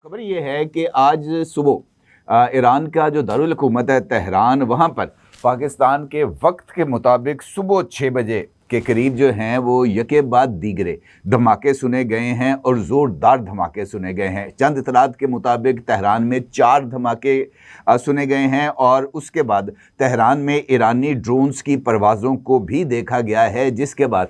खबर ये है कि आज सुबह ईरान का जो दारुल हुकूमत है तेहरान, वहाँ पर पाकिस्तान के वक्त के मुताबिक सुबह 6 बजे के करीब जो हैं वो यके बाद दीगरे धमाके सुने गए हैं और ज़ोरदार धमाके सुने गए हैं। चंद इतलात के मुताबिक तेहरान में 4 धमाके सुने गए हैं और उसके बाद तेहरान में ईरानी ड्रोन्स की परवाज़ों को भी देखा गया है, जिसके बाद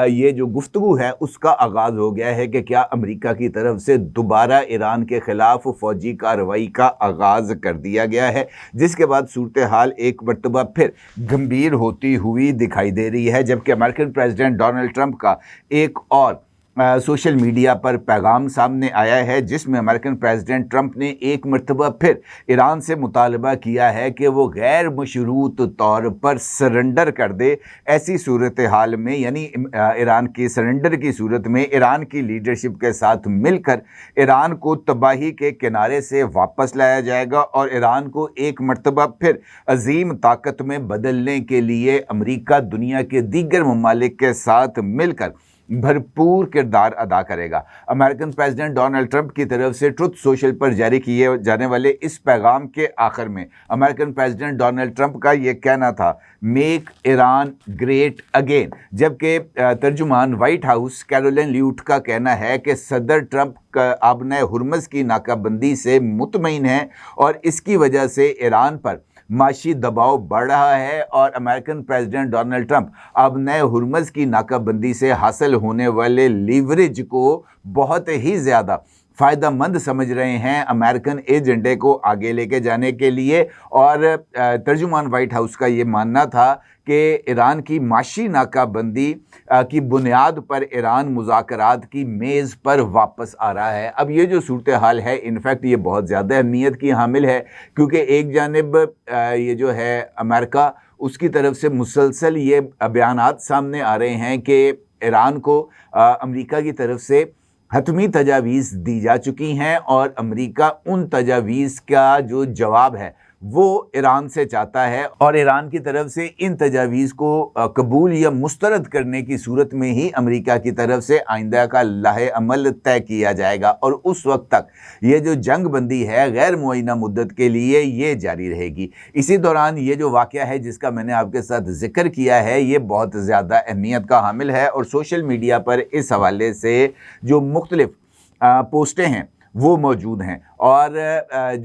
ये जो गुफ्तगू है उसका आगाज़ हो गया है कि क्या अमेरिका की तरफ से दोबारा ईरान के ख़िलाफ़ फ़ौजी कार्रवाई का आगाज़ कर दिया गया है, जिसके बाद सूरत हाल एक मरतबा फिर गंभीर होती हुई दिखाई दे रही है। जबकि अमेरिकन प्रेसिडेंट डोनाल्ड ट्रंप का एक और सोशल मीडिया पर पैगाम सामने आया है, जिसमें अमेरिकन प्रेसिडेंट ट्रंप ने एक मरतबा फिर ईरान से मुतालबा किया है कि वो गैर मशरूत तौर पर सरेंडर कर दे। ऐसी सूरत हाल में यानी ईरान की सरेंडर की सूरत में ईरान की लीडरशिप के साथ मिलकर ईरान को तबाही के किनारे से वापस लाया जाएगा और ईरान को एक मरतबा फिर अजीम ताकत में बदलने के लिए अमेरिका दुनिया के दीगर ममालिक के साथ मिलकर भरपूर किरदार अदा करेगा। अमेरिकन प्रेसिडेंट डोनाल्ड ट्रंप की तरफ से ट्रुथ सोशल पर जारी किए जाने वाले इस पैगाम के आखिर में अमेरिकन प्रेसिडेंट डोनाल्ड ट्रंप का ये कहना था, मेक ईरान ग्रेट अगेन। जबकि तर्जुमान वाइट हाउस कैरोलिन ल्यूट का कहना है कि सदर ट्रंप आबने हुर्मज़ की नाकाबंदी से मुतमईन है और इसकी वजह से ईरान पर माशी दबाव बढ़ रहा है और अमेरिकन प्रेसिडेंट डोनाल्ड ट्रंप अब नए हुर्मज़ की नाकाबंदी से हासिल होने वाले लीवरेज को बहुत ही ज़्यादा फ़ायदा मंद समझ रहे हैं अमेरिकन एजेंडे को आगे लेके जाने के लिए। और तर्जुमान वाइट हाउस का ये मानना था कि ईरान की माशी नाकाबंदी की बुनियाद पर ईरान मुज़ाकरात की मेज़ पर वापस आ रहा है। अब ये जो सूरत हाल है इनफैक्ट ये बहुत ज़्यादा अहमियत की हामिल है, क्योंकि एक जानिब ये जो है अमेरिका उसकी तरफ से मुसलसल ये बयानात सामने आ रहे हैं कि ईरान को अमेरिका की तरफ से हतमी तजावीज़ दी जा चुकी हैं और अमेरिका उन तजावीज़ का जो जवाब है वो ईरान से चाहता है और ईरान की तरफ से इन तजावीज़ को कबूल या मुस्तरद करने की सूरत में ही अमेरिका की तरफ से आइंदा का लाहे अमल तय किया जाएगा और उस वक्त तक ये जो जंग बंदी है गैर मुअय्यना मुद्दत के लिए ये जारी रहेगी। इसी दौरान ये जो वाक़या है जिसका मैंने आपके साथ जिक्र किया है ये बहुत ज़्यादा अहमियत का हामिल है और सोशल मीडिया पर इस हवाले से जो मुख्तलिफ पोस्टें हैं वो मौजूद हैं और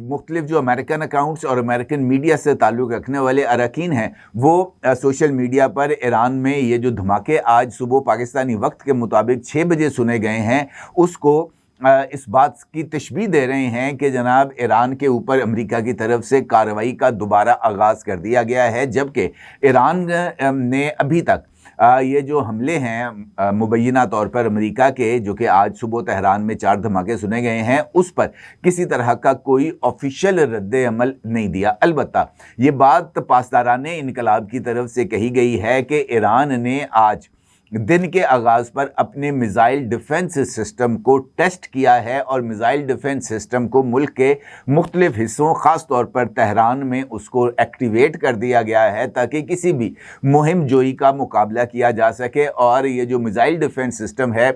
मुख्तलिफ जो अमेरिकन अकाउंट्स और अमेरिकन मीडिया से ताल्लुक़ रखने वाले अरकान हैं वो सोशल मीडिया पर ईरान में ये जो धमाके आज सुबह पाकिस्तानी वक्त के मुताबिक 6 बजे सुने गए हैं उसको इस बात की तशबीह दे रहे हैं कि जनाब ईरान के ऊपर अमेरिका की तरफ से कार्रवाई का दोबारा आगाज़ कर दिया गया है। जबकि ईरान ने अभी तक ये जो हमले हैं मुबैना तौर पर अमेरिका के, जो कि आज सुबह तेहरान में 4 धमाके सुने गए हैं, उस पर किसी तरह का कोई ऑफिशियल रद्द अमल नहीं दिया। अलबत्ता ये बात पासदाराने इनकलाब की तरफ से कही गई है कि ईरान ने आज दिन के आगाज़ पर अपने मिसाइल डिफेंस सिस्टम को टेस्ट किया है और मिसाइल डिफेंस सिस्टम को मुल्क के मुख्तलिफ हिस्सों ख़ास तौर पर तेहरान में उसको एक्टिवेट कर दिया गया है ताकि किसी भी मुहिम जोई का मुकाबला किया जा सके। और ये जो मिसाइल डिफेंस सिस्टम है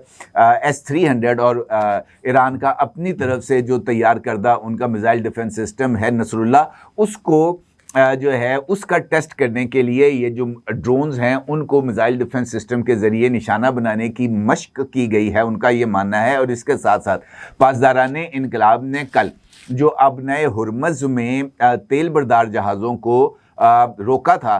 S-300 और ईरान का अपनी तरफ से जो तैयार करदा उनका मिसाइल डिफेंस सिस्टम है नसरुल्ला, उसको जो है उसका टेस्ट करने के लिए ये जो ड्रोन्स हैं उनको मिसाइल डिफेंस सिस्टम के ज़रिए निशाना बनाने की मशक की गई है, उनका ये मानना है। और इसके साथ साथ पासदाराने इनकलाब ने कल जो अब नए हुर्मज़ में तेल बरदार जहाज़ों को रोका था,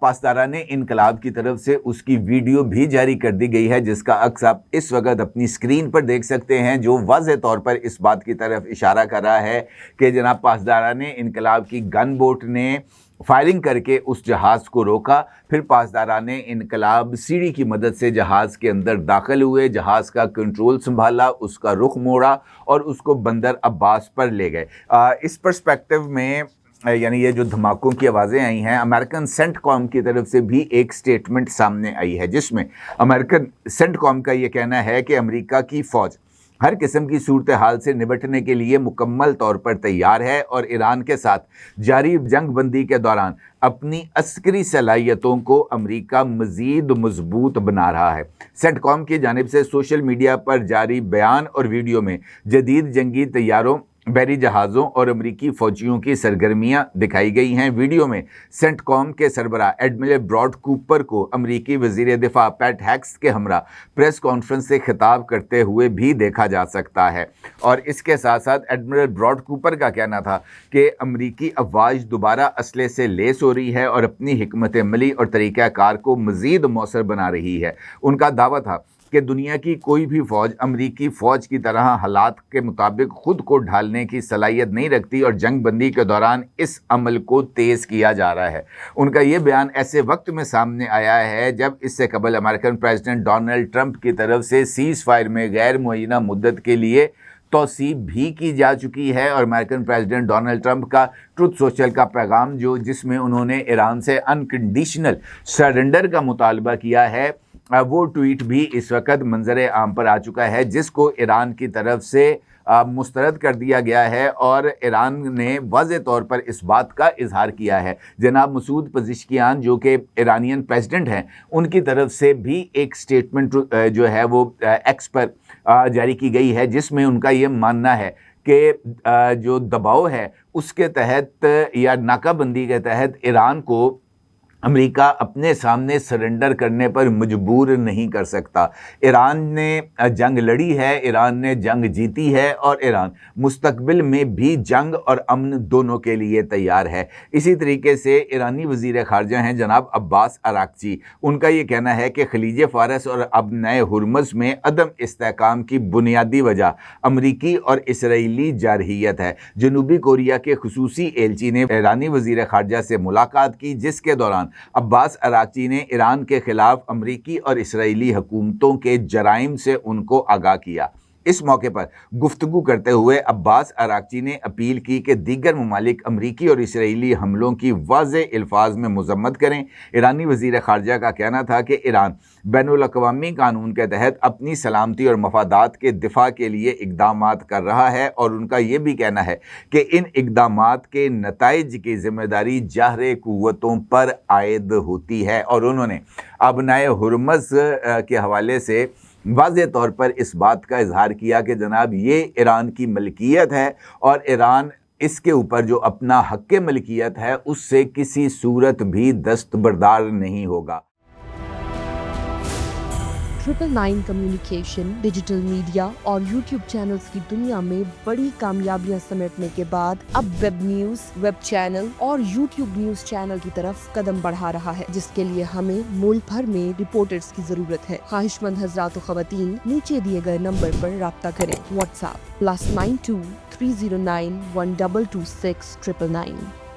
पासदाराने इनकलाब की तरफ से उसकी वीडियो भी जारी कर दी गई है, जिसका अक्स आप इस वक्त अपनी स्क्रीन पर देख सकते हैं, जो वाज़ेह तौर पर इस बात की तरफ इशारा कर रहा है कि जनाब पासदाराने इनकलाब की गन बोट ने फायरिंग करके उस जहाज़ को रोका। फिर पासदाराने इनकलाब सीढ़ी की मदद से जहाज़ के अंदर दाखिल हुए, जहाज़ का कंट्रोल संभाला, उसका रुख मोड़ा और उसको बंदर अब्बास पर ले गए। इस पर्सपेक्टिव में यानी ये जो धमाकों की आवाज़ें आई हैं, अमेरिकन सेंटकॉम की तरफ से भी एक स्टेटमेंट सामने आई है, जिसमें अमेरिकन सेंटकॉम का ये कहना है कि अमेरिका की फ़ौज हर किस्म की सूरत हाल से निपटने के लिए मुकम्मल तौर पर तैयार है और ईरान के साथ जारी जंग बंदी के दौरान अपनी अस्करी सलाहियतों को अमेरिका मज़ीद मजबूत बना रहा है। सेंटकॉम की जानिब से सोशल मीडिया पर जारी बयान और वीडियो में जदीद जंगी तैयारों बहरी जहाज़ों और अमरीकी फ़ौजियों की सरगर्मियां दिखाई गई हैं। वीडियो में सेंटकॉम के सरबराह एडमिरल ब्रॉड कूपर को अमरीकी वज़ीर दिफा पैट हैक्स के हमरा प्रेस कॉन्फ्रेंस से खिताब करते हुए भी देखा जा सकता है। और इसके साथ साथ एडमिरल ब्रॉड कूपर का कहना था कि अमरीकी अफवाज दोबारा असले से लेस हो रही है और अपनी हिकमत अमली और तरीक़ाकार को मज़ीद मौसर बना रही है। उनका दावा था कि दुनिया की कोई भी फ़ौज अमरीकी फ़ौज की तरह हालात के मुताबिक ख़ुद को ढालने की सलाहियत नहीं रखती और जंग बंदी के दौरान इस अमल को तेज़ किया जा रहा है। उनका ये बयान ऐसे वक्त में सामने आया है जब इससे कबल अमेरिकन प्रेसिडेंट डोनाल्ड ट्रंप की तरफ से सीज़ फायर में गैर मुअय्यना मुद्दत के लिए तौसीब भी की जा चुकी है। और अमेरिकन प्रेसिडेंट डोनाल्ड ट्रंप का ट्रुथ सोशल का पैगाम जिसमें उन्होंने ईरान से अनकंडीशनल सरेंडर का मुतालबा किया है, वो ट्वीट भी इस वक्त मंजर आम पर आ चुका है, जिसको ईरान की तरफ से मुस्तरद कर दिया गया है। और ईरान ने वाज़ेह तौर पर इस बात का इजहार किया है। जनाब मसूद पज़ेश्कियान जो कि ईरानियन प्रेसिडेंट हैं, उनकी तरफ से भी एक स्टेटमेंट जो है वो एक्स पर जारी की गई है, जिसमें उनका ये मानना है कि जो दबाव है उसके तहत या नाकाबंदी के तहत ईरान को अमेरिका अपने सामने सरेंडर करने पर मजबूर नहीं कर सकता। ईरान ने जंग लड़ी है, ईरान ने जंग जीती है और ईरान मुस्तकबिल में भी जंग और अमन दोनों के लिए तैयार है। इसी तरीके से ईरानी वज़ीर ख़ारजा हैं जनाब अब्बास अराक्ची। उनका ये कहना है कि खलीज फ़ारस और अब नए हुर्मुज़ में अदम इस्तेहकाम की बुनियादी वजह अमरीकी और इसराइली जारहियत है। जनूबी कोरिया के खुसूसी एलची ने ईरानी वज़ीर ख़ारजा से मुलाकात की, जिसके दौरान अब्बास अराक्ची ने ईरान के खिलाफ अमरीकी और इसराइली हुकूमतों के जराइम से उनको आगाह किया। इस मौके पर गुफ्तगू करते हुए अब्बास अराक्ची ने अपील की कि दीगर ममालिक अमरीकी और इसराइली हमलों की वाज़ेह अल्फाज में मज़म्मत करें। ईरानी वज़ीर ख़ारजा का कहना था कि ईरान बैनुल अक़वामी कानून के तहत अपनी सलामती और मफादात के दिफा के लिए इक़दामात कर रहा है और उनका ये भी कहना है कि इन इक़दामात के नताइज की ज़िम्मेदारी ज़ाहिर क़ुव्वतों पर आयद होती है। और उन्होंने अबनाए हुर्मुज़ के हवाले से वाज़ेह तौर पर इस बात का इजहार किया कि जनाब ये ईरान की मलकियत है और ईरान इसके ऊपर जो अपना हक़ मलकियत है उससे किसी सूरत भी दस्तबरदार नहीं होगा। 999 कम्युनिकेशन, डिजिटल मीडिया और यूट्यूब चैनल्स की दुनिया में बड़ी कामयाबियां समेटने के बाद अब वेब न्यूज, वेब चैनल और यूट्यूब न्यूज चैनल की तरफ कदम बढ़ा रहा है, जिसके लिए हमें मुल्क भर में रिपोर्टर्स की जरूरत है। ख्वाहिशमंद हजरात व ख़वातीन नीचे दिए गए नंबर पर राब्ता करें। व्हाट्सएप +92 309 1226 999।